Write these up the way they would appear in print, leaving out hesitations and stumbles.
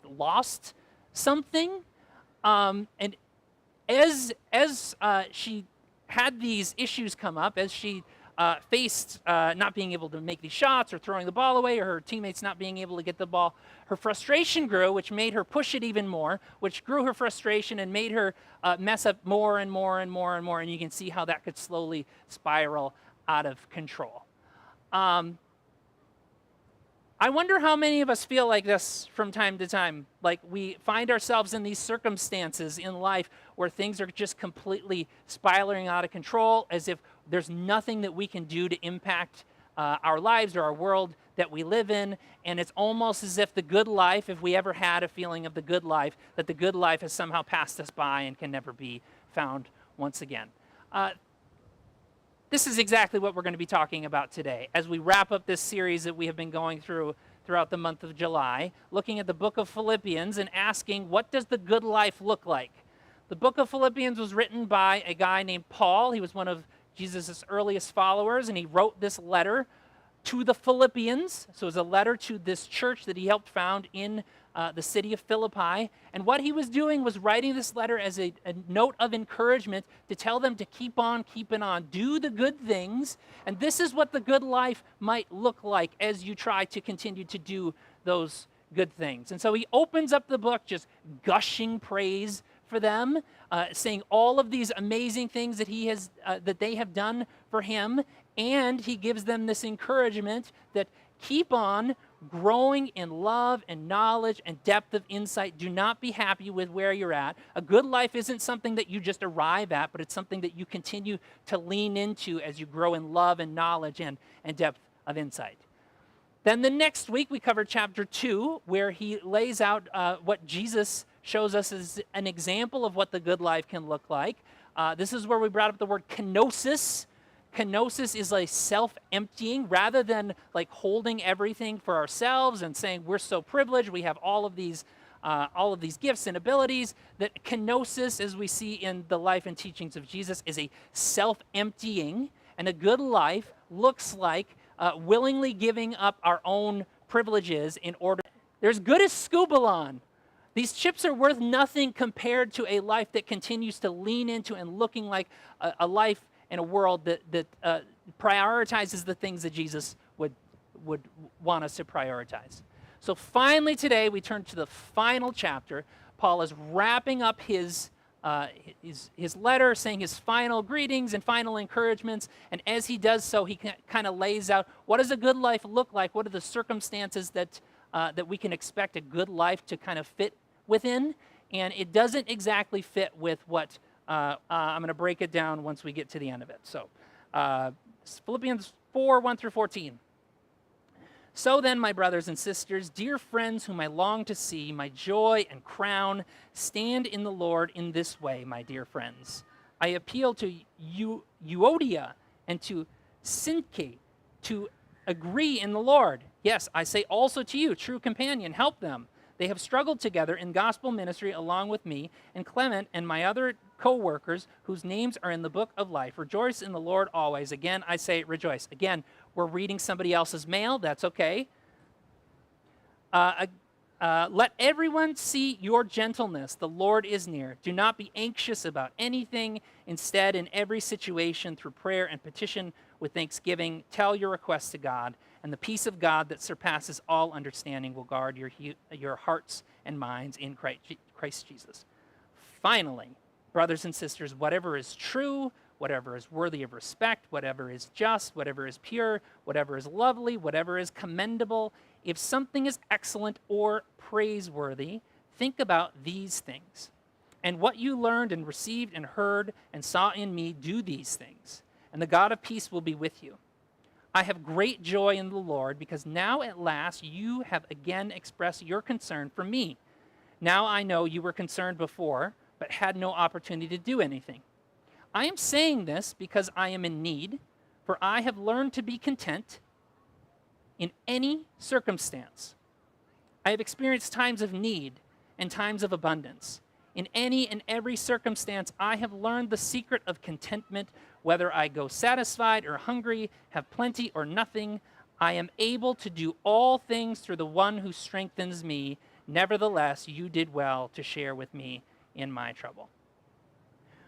lost something. And as she had these issues come up, as she faced not being able to make these shots or throwing the ball away, or her teammates not being able to get the ball, her frustration grew, which made her push it even more, which grew her frustration and made her mess up more and more and more and more. And you can see how that could slowly spiral out of control. I wonder how many of us feel like this from time to time. Like we find ourselves in these circumstances in life where things are just completely spiraling out of control, as if there's nothing that we can do to impact our lives or our world that we live in. And it's almost as if the good life, if we ever had a feeling of the good life, that the good life has somehow passed us by and can never be found once again. This is exactly what we're going to be talking about today as we wrap up this series that we have been going through throughout the month of July, looking at the book of Philippians and asking, what does the good life look like? The book of Philippians was written by a guy named Paul. He was one of Jesus' earliest followers, and he wrote this letter to the Philippians. So it was a letter to this church that he helped found in the city of Philippi. And what he was doing was writing this letter as a note of encouragement to tell them to keep on keeping on, do the good things. And this is what the good life might look like as you try to continue to do those good things. And so he opens up the book just gushing praise for them, saying all of these amazing things that that they have done for him. And he gives them this encouragement that keep on growing in love and knowledge and depth of insight. Do not be happy with where you're at. A good life isn't something that you just arrive at, but it's something that you continue to lean into as you grow in love and knowledge and depth of insight. Then the next week we covered chapter 2, where he lays out what Jesus shows us as an example of what the good life can look like. This is where we brought up the word kenosis. Kenosis is like self-emptying, rather than like holding everything for ourselves and saying we're so privileged, we have all of these gifts and abilities. That kenosis, as we see in the life and teachings of Jesus, is a self-emptying, and a good life looks like willingly giving up our own privileges in order. They're as good as Scubalon. These chips are worth nothing compared to a life that continues to lean into and looking like a life in a world that prioritizes the things that Jesus would want us to prioritize. So finally today, we turn to the final chapter. Paul is wrapping up his letter, saying his final greetings and final encouragements. And as he does so, he kind of lays out, what does a good life look like? What are the circumstances that we can expect a good life to kind of fit within? And it doesn't exactly fit with what I'm going to break it down once we get to the end of it. So Philippians 4, 1 through 14. So then, my brothers and sisters, dear friends whom I long to see, my joy and crown, stand in the Lord in this way, my dear friends. I appeal to Euodia and to Syntyche to agree in the Lord. Yes, I say also to you, true companion, help them. They have struggled together in gospel ministry along with me, and Clement and my other co-workers whose names are in the book of life. Rejoice in the Lord always. Again, I say rejoice. Again, we're reading somebody else's mail. That's okay. Let everyone see your gentleness. The Lord is near. Do not be anxious about anything. Instead, in every situation, through prayer and petition with thanksgiving, tell your requests to God, and the peace of God that surpasses all understanding will guard your hearts and minds in Christ Jesus. Finally, brothers and sisters, whatever is true, whatever is worthy of respect, whatever is just, whatever is pure, whatever is lovely, whatever is commendable, if something is excellent or praiseworthy, think about these things. And what you learned and received and heard and saw in me, do these things, and the God of peace will be with you. I have great joy in the Lord, because now at last you have again expressed your concern for me. Now I know you were concerned before, but had no opportunity to do anything. I am saying this because I am in need, for I have learned to be content in any circumstance. I have experienced times of need and times of abundance. In any and every circumstance, I have learned the secret of contentment. Whether I go satisfied or hungry, have plenty or nothing, I am able to do all things through the one who strengthens me. Nevertheless, you did well to share with me in my trouble.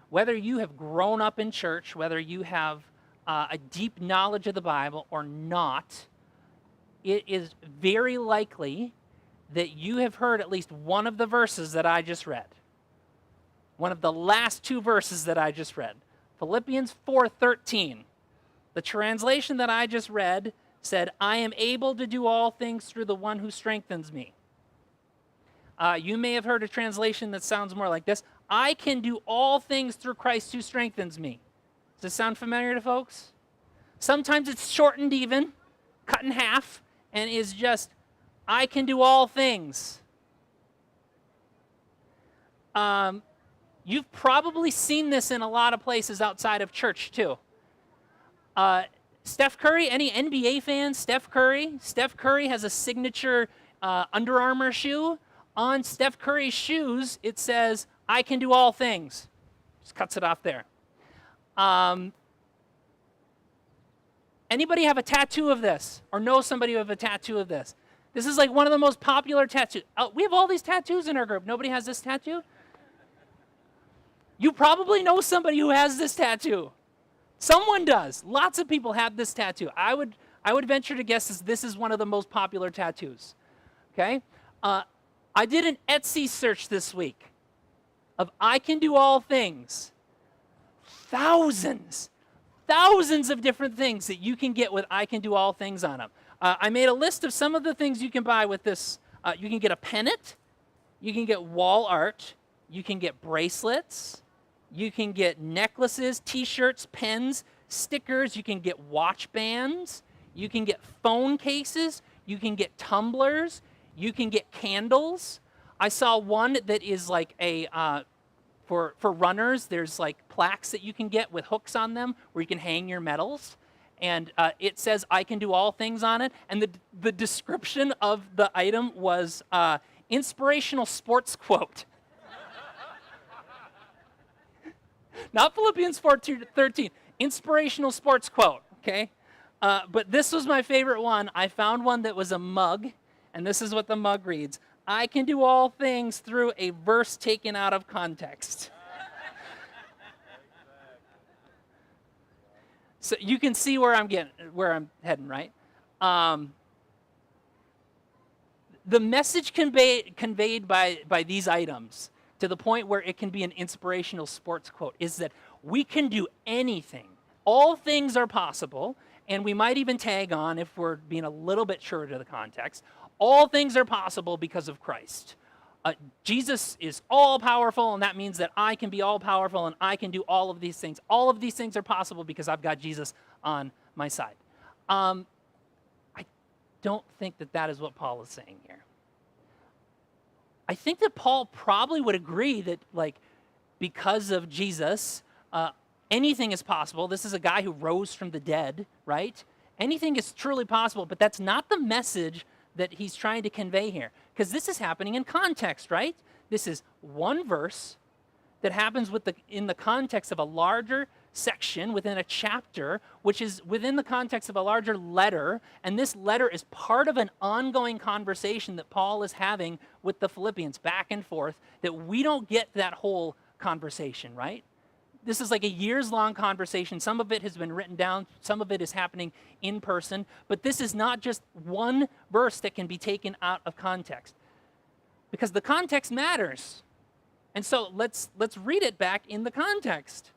Whether you have grown up in church, whether you have a deep knowledge of the Bible or not, it is very likely that you have heard at least one of the verses that I just read. One of the last two verses that I just read. Philippians 4:13. The translation that I just read said, I am able to do all things through the one who strengthens me. You may have heard a translation that sounds more like this. I can do all things through Christ who strengthens me. Does this sound familiar to folks? Sometimes it's shortened even, cut in half, and is just, I can do all things. You've probably seen this in a lot of places outside of church too. Steph Curry, any NBA fans? Steph Curry? Steph Curry has a signature Under Armour shoe. On Steph Curry's shoes, it says, I can do all things. Just cuts it off there. Anybody have a tattoo of this? Or know somebody who have a tattoo of this? This is like one of the most popular tattoos. We have all these tattoos in our group. Nobody has this tattoo? You probably know somebody who has this tattoo. Someone does. Lots of people have this tattoo. I would venture to guess this is one of the most popular tattoos. Okay? I did an Etsy search this week of I can do all things. Thousands of different things that you can get with I can do all things on them. I made a list of some of the things you can buy with this. You can get a pennant. You can get wall art. You can get bracelets. You can get necklaces, t-shirts, pens, stickers. You can get watch bands. You can get phone cases. You can get tumblers. You can get candles. I saw one that is like a, for runners, there's like plaques that you can get with hooks on them where you can hang your medals. And it says, I can do all things on it. And the description of the item was inspirational sports quote. Not Philippians 4:13, inspirational sports quote, okay? But this was my favorite one. I found one that was a mug, and this is what the mug reads. I can do all things through a verse taken out of context. So you can see where I'm heading, right? The message conveyed by these items, to the point where it can be an inspirational sports quote, is that we can do anything. All things are possible, and we might even tag on, if we're being a little bit truer to the context, all things are possible because of Christ. Jesus is all-powerful, and that means that I can be all-powerful, and I can do all of these things. All of these things are possible because I've got Jesus on my side. I don't think that is what Paul is saying here. I think that Paul probably would agree that, like, because of Jesus, anything is possible. This is a guy who rose from the dead, right? Anything is truly possible, but that's not the message that he's trying to convey here. Because this is happening in context, right? This is one verse that happens in the context of a larger section within a chapter, which is within the context of a larger letter, and this letter is part of an ongoing conversation that Paul is having with the Philippians back and forth, that we don't get that whole conversation, right? This is like a years-long conversation. Some of it has been written down. Some of it is happening in person. But this is not just one verse that can be taken out of context, because the context matters. And so let's read it back in the context.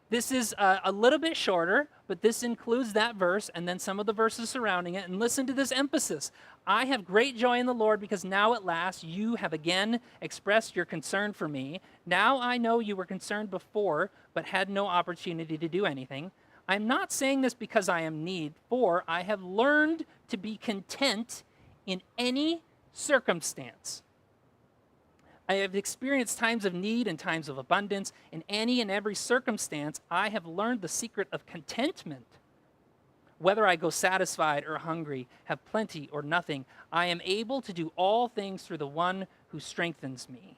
This is a little bit shorter, but this includes that verse and then some of the verses surrounding it. And listen to this emphasis. I have great joy in the Lord because now at last you have again expressed your concern for me. Now I know you were concerned before, but had no opportunity to do anything. I'm not saying this because I am in need, for I have learned to be content in any circumstance. I have experienced times of need and times of abundance. In any and every circumstance, I have learned the secret of contentment. Whether I go satisfied or hungry, have plenty or nothing, I am able to do all things through the one who strengthens me.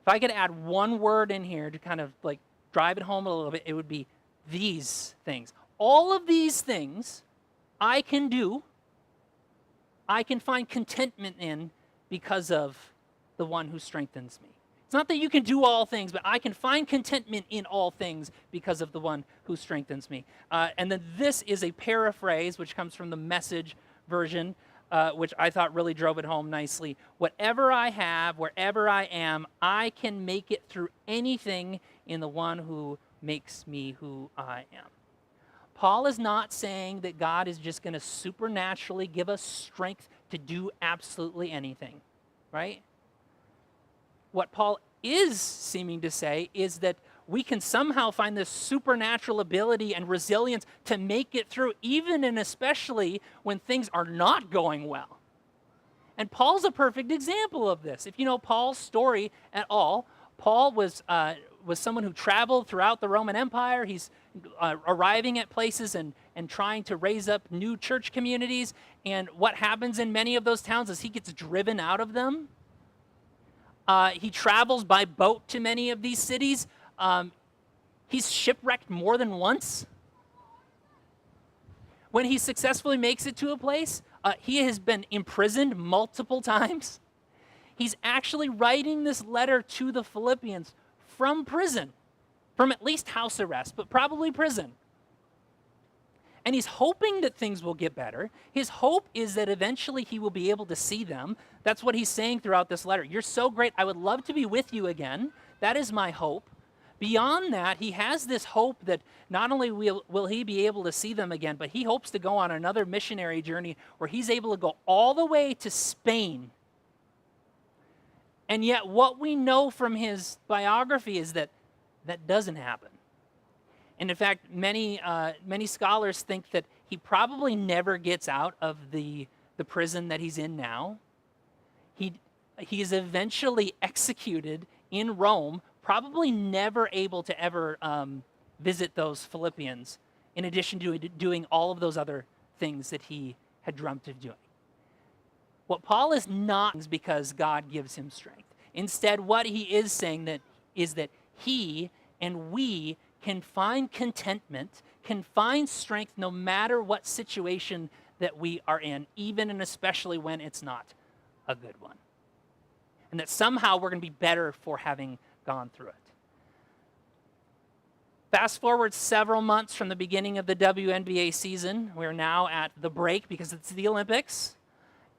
If I could add one word in here to kind of like drive it home a little bit, it would be these things. All of these things I can do I can find contentment in because of the one who strengthens me. It's not that you can do all things, but I can find contentment in all things because of the one who strengthens me. And then this is a paraphrase, which comes from the Message version, which I thought really drove it home nicely. Whatever I have, wherever I am, I can make it through anything in the one who makes me who I am. Paul is not saying that God is just going to supernaturally give us strength to do absolutely anything, right? What Paul is seeming to say is that we can somehow find this supernatural ability and resilience to make it through, even and especially when things are not going well. And Paul's a perfect example of this. If you know Paul's story at all, Paul was someone who traveled throughout the Roman Empire. He's arriving at places and trying to raise up new church communities. And what happens in many of those towns is he gets driven out of them. He travels by boat to many of these cities. He's shipwrecked more than once. When he successfully makes it to a place, he has been imprisoned multiple times. He's actually writing this letter to the Philippians from prison, from at least house arrest, but probably prison. And he's hoping that things will get better. His hope is that eventually he will be able to see them. That's what he's saying throughout this letter. You're so great. I would love to be with you again. That is my hope. Beyond that, he has this hope that not only will he be able to see them again, but he hopes to go on another missionary journey where he's able to go all the way to Spain. And yet what we know from his biography is that that doesn't happen. And in fact, many scholars think that he probably never gets out of the prison that he's in now. He is eventually executed in Rome, probably never able to ever visit those Philippians, in addition to doing all of those other things that he had dreamt of doing. What Paul is not is because God gives him strength. Instead, what he is saying is that he and we can find contentment, can find strength no matter what situation that we are in, even and especially when it's not a good one. And that somehow we're going to be better for having gone through it. Fast forward several months from the beginning of the WNBA season. We're now at the break because it's the Olympics.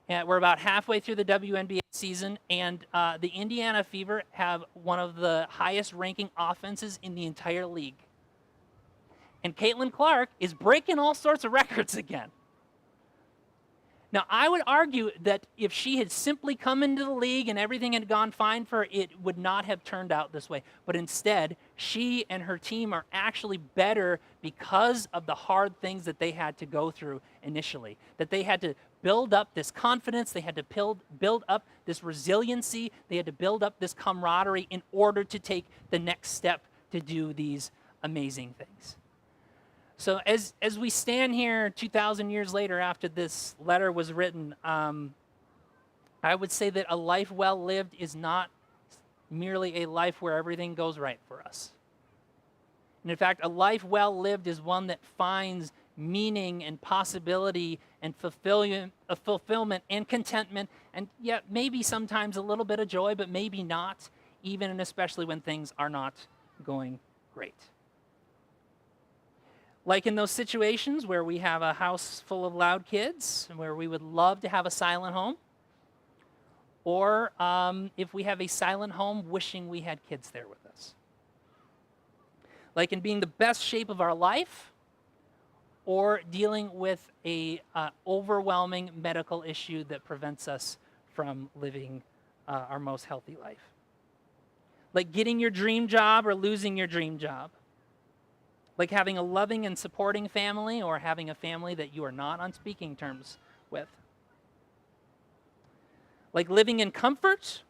And we're about halfway through the WNBA season, and the Indiana Fever have one of the highest ranking offenses in the entire league. And Caitlin Clark is breaking all sorts of records again. Now, I would argue that if she had simply come into the league and everything had gone fine for her, it would not have turned out this way. But instead, she and her team are actually better because of the hard things that they had to go through initially. That they had to build up this confidence, they had to build up this resiliency, they had to build up this camaraderie in order to take the next step to do these amazing things. So as we stand here 2,000 years later after this letter was written, I would say that a life well lived is not merely a life where everything goes right for us. And in fact, a life well lived is one that finds meaning and possibility and fulfillment and contentment, and yet maybe sometimes a little bit of joy, but maybe not, even and especially when things are not going great. Like in those situations where we have a house full of loud kids, where we would love to have a silent home, or if we have a silent home, wishing we had kids there with us. Like in being the best shape of our life, or dealing with a overwhelming medical issue that prevents us from living our most healthy life. Like getting your dream job or losing your dream job. Like having a loving and supporting family or having a family that you are not on speaking terms with. Like living in comfort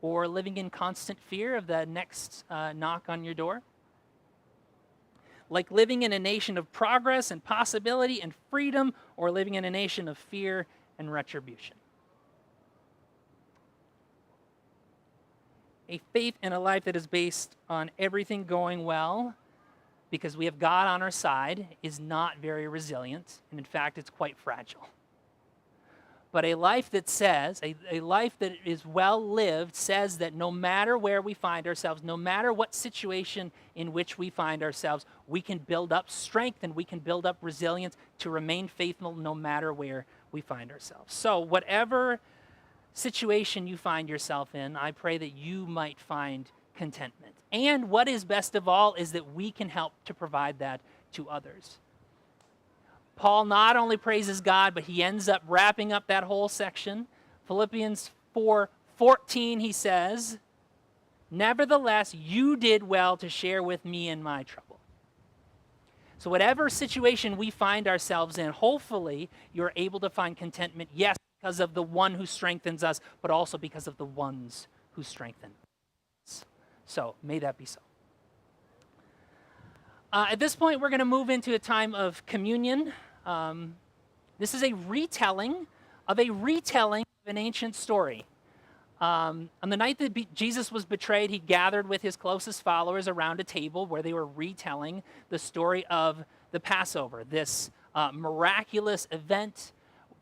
or living in constant fear of the next knock on your door. Like living in a nation of progress and possibility and freedom or living in a nation of fear and retribution. A faith and a life that is based on everything going well because we have God on our side is not very resilient, and in fact, it's quite fragile. But a life that says, a life that is well lived says that no matter where we find ourselves, no matter what situation in which we find ourselves, we can build up strength and we can build up resilience to remain faithful no matter where we find ourselves. So whatever situation you find yourself in, I pray that you might find contentment. And what is best of all is that we can help to provide that to others. Paul not only praises God, but he ends up wrapping up that whole section. Philippians 4:14, he says, "Nevertheless, you did well to share with me in my trouble." So whatever situation we find ourselves in, hopefully you're able to find contentment, yes, because of the one who strengthens us, but also because of the ones who strengthen us. So may that be so. At this point, we're going to move into a time of communion. This is a retelling of an ancient story. On the night that Jesus was betrayed, he gathered with his closest followers around a table where they were retelling the story of the Passover, this miraculous event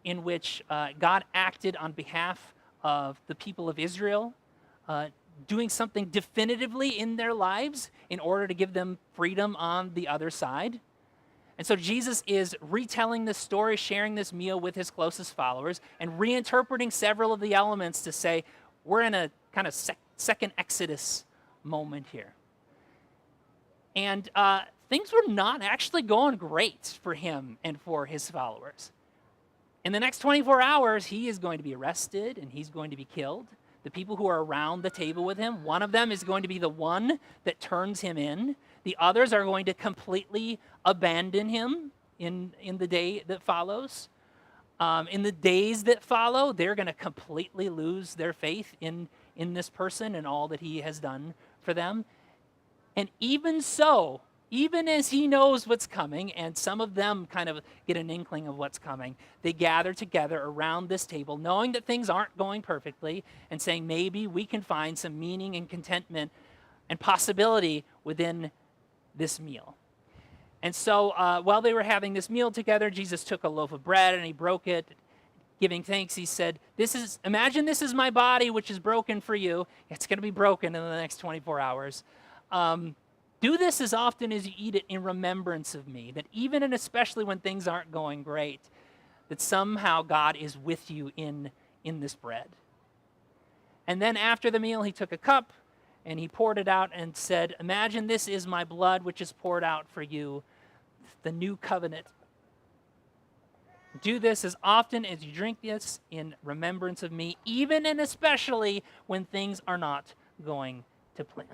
in which God acted on behalf of the people of Israel, doing something definitively in their lives in order to give them freedom on the other side. And so Jesus is retelling this story, sharing this meal with his closest followers, and reinterpreting several of the elements to say, we're in a kind of second Exodus moment here. And things were not actually going great for him and for his followers. In the next 24 hours, he is going to be arrested and he's going to be killed. The people who are around the table with him, one of them is going to be the one that turns him in. The others are going to completely abandon him in the day that follows. In the days that follow, they're going to completely lose their faith in this person and all that he has done for them. And even so, even as he knows what's coming, and some of them kind of get an inkling of what's coming, they gather together around this table, knowing that things aren't going perfectly, and saying maybe we can find some meaning and contentment and possibility within this meal. And so while they were having this meal together, Jesus took a loaf of bread and he broke it. Giving thanks, he said, imagine this is my body, which is broken for you. It's going to be broken in the next 24 hours. Do this as often as you eat it in remembrance of me, that even and especially when things aren't going great, that somehow God is with you in this bread. And then after the meal, he took a cup and he poured it out and said, imagine this is my blood, which is poured out for you, the new covenant. Do this as often as you drink this in remembrance of me, even and especially when things are not going to plan.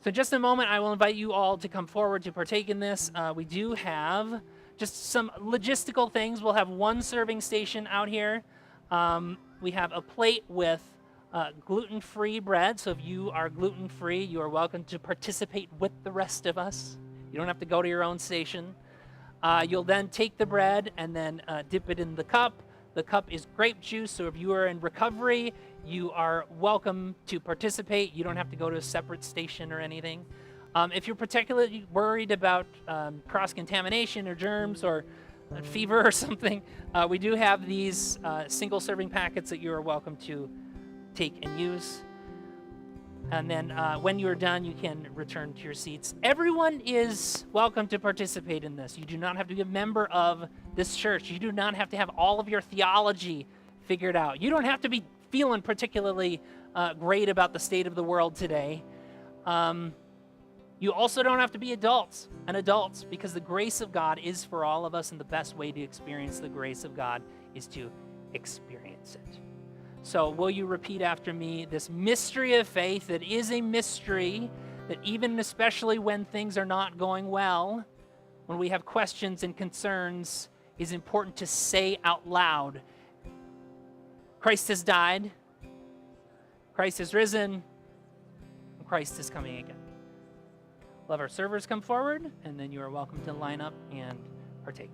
So in just a moment, I will invite you all to come forward to partake in this. We do have just some logistical things. We'll have one serving station out here. We have a plate with gluten-free bread. So if you are gluten-free, you are welcome to participate with the rest of us. You don't have to go to your own station. You'll then take the bread and then dip it in the cup. The cup is grape juice, so if you are in recovery, you are welcome to participate. You don't have to go to a separate station or anything. If you're particularly worried about cross-contamination or germs or fever or something, we do have these single-serving packets that you are welcome to take and use. And then when you're done, you can return to your seats. Everyone is welcome to participate in this. You do not have to be a member of this church. You do not have to have all of your theology figured out. You don't have to be feeling particularly great about the state of the world today. You also don't have to be adults, because the grace of God is for all of us, and the best way to experience the grace of God is to experience it. So will you repeat after me this mystery of faith that is a mystery that even and especially when things are not going well, when we have questions and concerns, is important to say out loud. Christ has died, Christ has risen, and Christ is coming again. We'll have our servers come forward, and then you are welcome to line up and partake.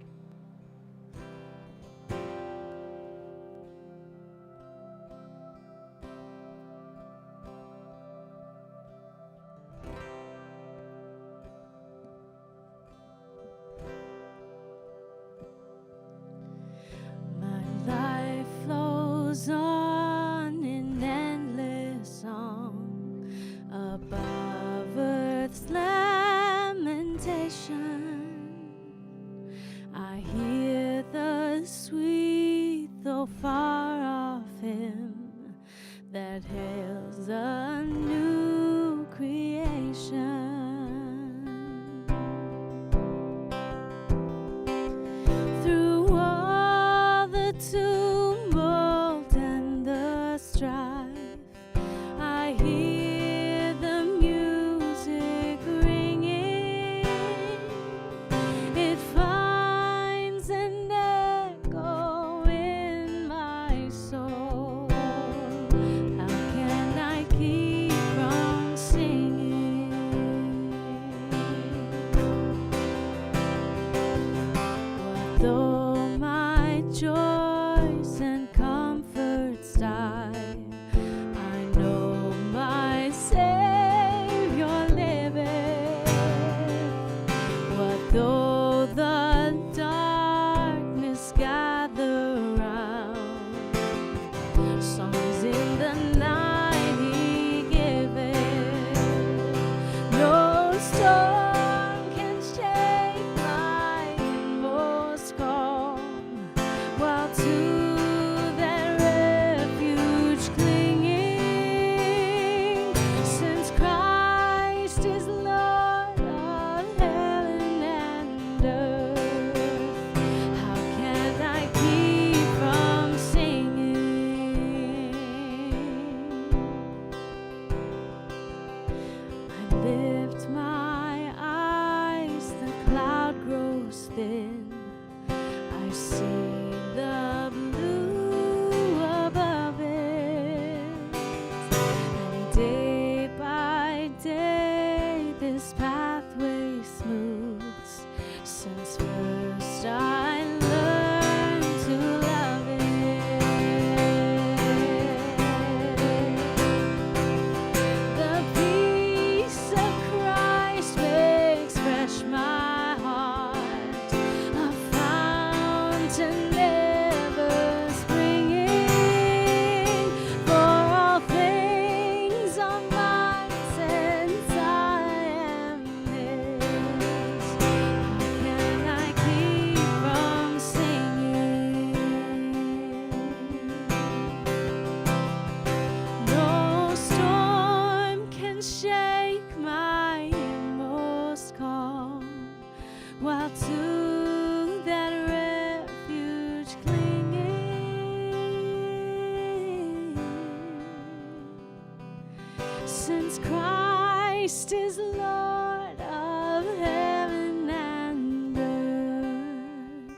since Christ is Lord of heaven and earth.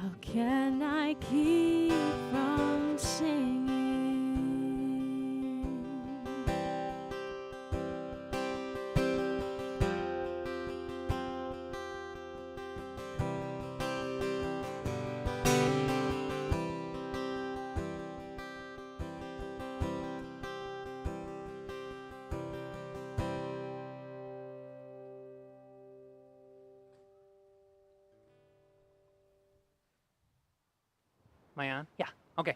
How can I keep from singing? Am I on? Yeah. Okay.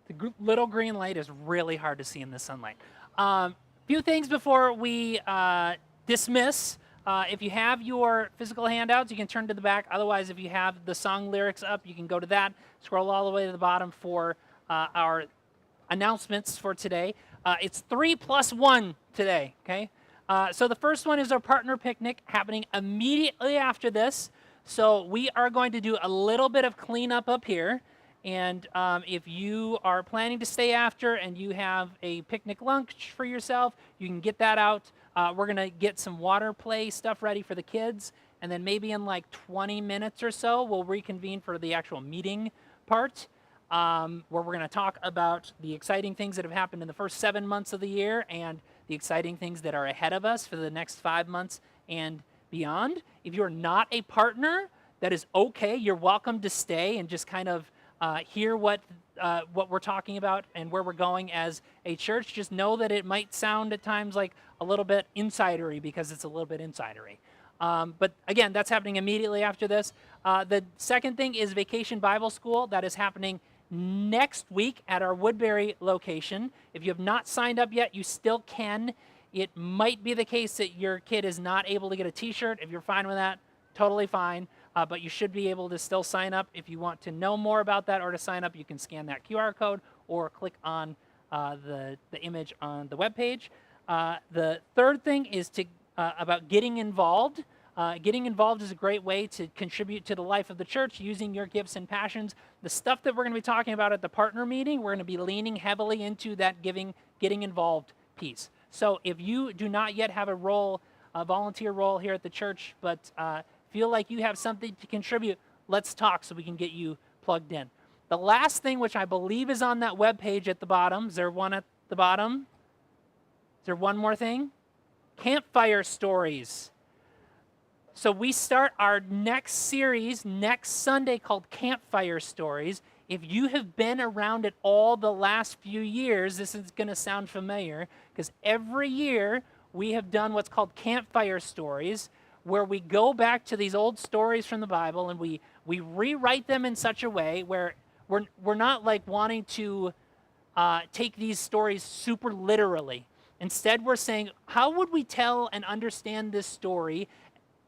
The little green light is really hard to see in the sunlight. Few things before we dismiss. If you have your physical handouts, you can turn to the back. Otherwise, if you have the song lyrics up, you can go to that. Scroll all the way to the bottom for our announcements for today. It's 3+1 today, okay? So the first one is our partner picnic happening immediately after this. So we are going to do a little bit of cleanup up here. And if you are planning to stay after and you have a picnic lunch for yourself, you can get that out. We're going to get some water play stuff ready for the kids. And then maybe in like 20 minutes or so, we'll reconvene for the actual meeting part, where we're going to talk about the exciting things that have happened in the first 7 months of the year and the exciting things that are ahead of us for the next 5 months and beyond. If you're not a partner, that is okay. You're welcome to stay and just kind of hear what we're talking about and where we're going as a church. Just know that it might sound at times like a little bit insidery because it's a little bit insidery. But again, that's happening immediately after this. The second thing is Vacation Bible School. That is happening next week at our Woodbury location. If you have not signed up yet, you still can. It might be the case that your kid is not able to get a t-shirt. If you're fine with that, totally fine. But you should be able to still sign up. If you want to know more about that or to sign up, you can scan that QR code or click on the image on the webpage. The third thing is about getting involved. Getting involved is a great way to contribute to the life of the church using your gifts and passions. The stuff that we're going to be talking about at the partner meeting, we're going to be leaning heavily into that getting involved piece. So if you do not yet have a volunteer role here at the church, but feel like you have something to contribute, let's talk so we can get you plugged in. The last thing, which I believe is on that webpage at the bottom, is there one at the bottom? Is there one more thing? Campfire stories. So we start our next series next Sunday called Campfire Stories. If you have been around it all the last few years, this is going to sound familiar because every year we have done what's called Campfire Stories, where we go back to these old stories from the Bible and we rewrite them in such a way where we're not like wanting to take these stories super literally. Instead, we're saying, how would we tell and understand this story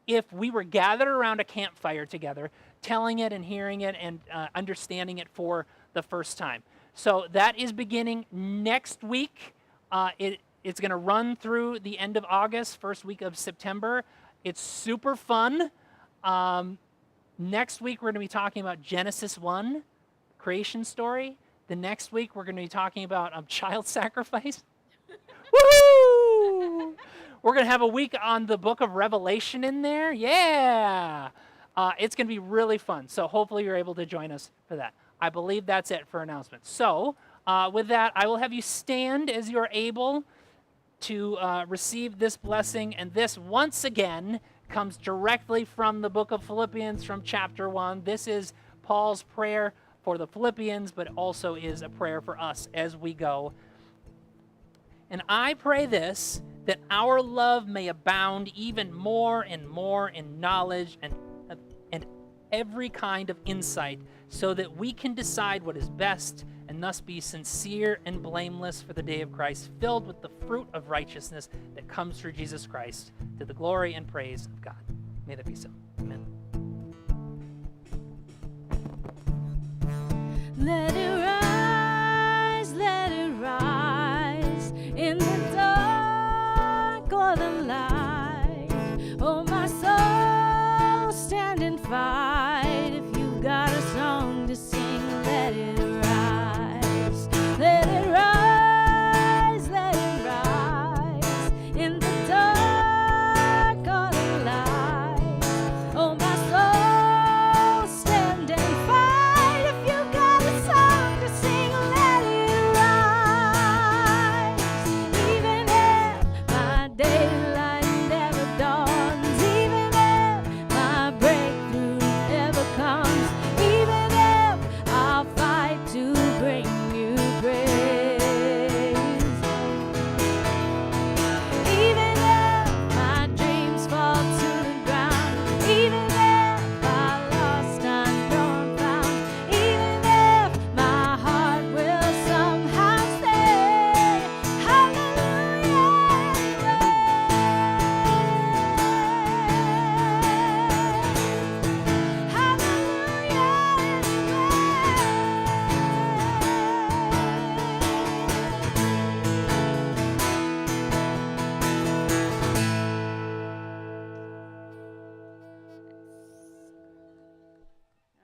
if we were gathered around a campfire together, telling it and hearing it and understanding it for the first time. So that is beginning next week. It's going to run through the end of August, first week of September. It's super fun. Next week, we're going to be talking about Genesis 1, creation story. The next week, we're going to be talking about child sacrifice. Woo! We're going to have a week on the book of Revelation in there. Yeah! It's going to be really fun. So hopefully you're able to join us for that. I believe that's it for announcements. So with that, I will have you stand as you're able to receive this blessing. And this, once again, comes directly from the book of Philippians from chapter 1. This is Paul's prayer for the Philippians, but also is a prayer for us as we go. And I pray this, that our love may abound even more and more in knowledge and every kind of insight, so that we can decide what is best and thus be sincere and blameless for the day of Christ, filled with the fruit of righteousness that comes through Jesus Christ, to the glory and praise of God. May that be so. Amen. Let it rise in the dark or the light. Oh, my soul, stand and fight. If you've got a song to sing, let it